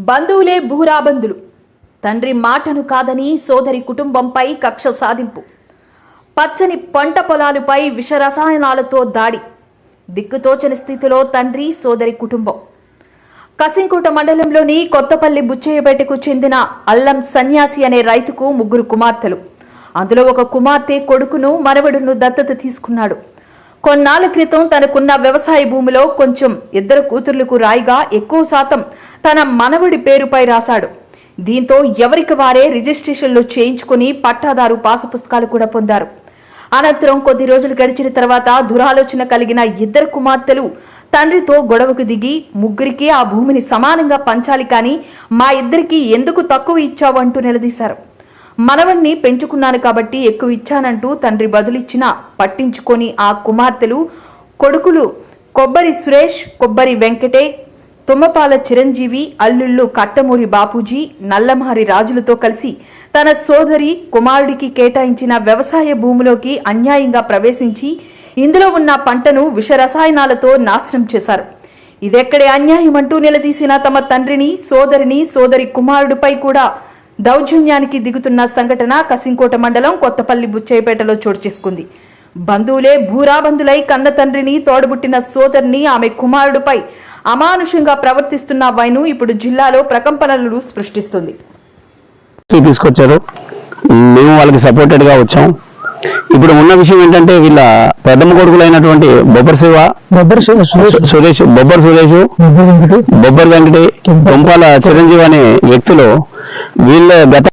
బంధువులే భూరాబంధులు. తండ్రి మాటను కాదని సోదరి కుటుంబంపై కక్ష సాధింపు. పచ్చని పంట పొలాలపై విషరసాయనాలతో దాడి. దిక్కుతోచని స్థితిలో తండ్రి సోదరి కుటుంబం. కసింకోట మండలంలోని కొత్తపల్లి బుచ్చయ్యపేటకు చెందిన అల్లం సన్యాసి అనే రైతుకు 3 కుమార్తెలు. అందులో ఒక కుమార్తె కొడుకును మనవడును దత్తత తీసుకున్నాడు. కొన్నాళ్ల క్రితం తనకున్న వ్యవసాయ భూమిలో కొంచెం 2 కూతుర్లకు రాయిగా ఎక్కువ శాతం తన మనవడి పేరుపై రాశాడు. దీంతో ఎవరికి వారే రిజిస్ట్రేషన్లు చేయించుకుని పట్టాదారు పాసు పుస్తకాలు కూడా పొందారు. అనంతరం కొద్ది రోజులు గడిచిన తర్వాత దురాలోచన కలిగిన 2 కుమార్తెలు తండ్రితో గొడవకు దిగి 3కి ఆ భూమిని సమానంగా పంచాలి, కానీ మా 2కి ఎందుకు తక్కువ ఇచ్చావు అంటూ నిలదీశారు. మనవణ్ణి పెంచుకున్నాను కాబట్టి ఎక్కువ ఇచ్చానంటూ తండ్రి బదులిచ్చినా పట్టించుకొని ఆ కుమార్తెలు కొడుకులు కొబ్బరి సురేష్, కొబ్బరి వెంకటే, తుమ్మపాల చిరంజీవి, అల్లుళ్ళు కట్టమూరి బాపూజీ, నల్లమారి రాజులతో కలిసి తన సోదరి కుమారుడికి కేటాయించిన వ్యవసాయ భూమిలోకి అన్యాయంగా ప్రవేశించి ఇందులో ఉన్న పంటను విషరసాయనాలతో నాశనం చేశారు. ఇదెక్కడే అన్యాయం అంటూ నిలదీసిన తమ తండ్రిని, సోదరిని, సోదరి కుమారుడిపై కూడా దౌర్జన్యానికి దిగుతున్న సంఘటన కసింకోట మండలం కొత్తపల్లి బుచ్చయ్యపేటలో చోటు చేసుకుంది. బంధువులే భూరాబంధులై కన్న తండ్రిని, తోడబుట్టిన సోదరిని, ఆమె కుమారుడిపై అమానుషంగా ప్రవర్తిస్తున్న వైను ఇప్పుడు జిల్లాలో ప్రకంపనలు సృష్టిస్తుంది. తీసుకొచ్చారు, మేము వాళ్ళకి సపోర్టెడ్ గా వచ్చాం. ఇప్పుడు ఉన్న విషయం ఏంటంటే వీళ్ళ ప్రథమ కొడుకులైనటువంటి బొబ్బర్ సురేష్, బొబ్బర్ వెంకటే, తుంపాల చిరంజీవి అనే వ్యక్తులు వీళ్ళ గత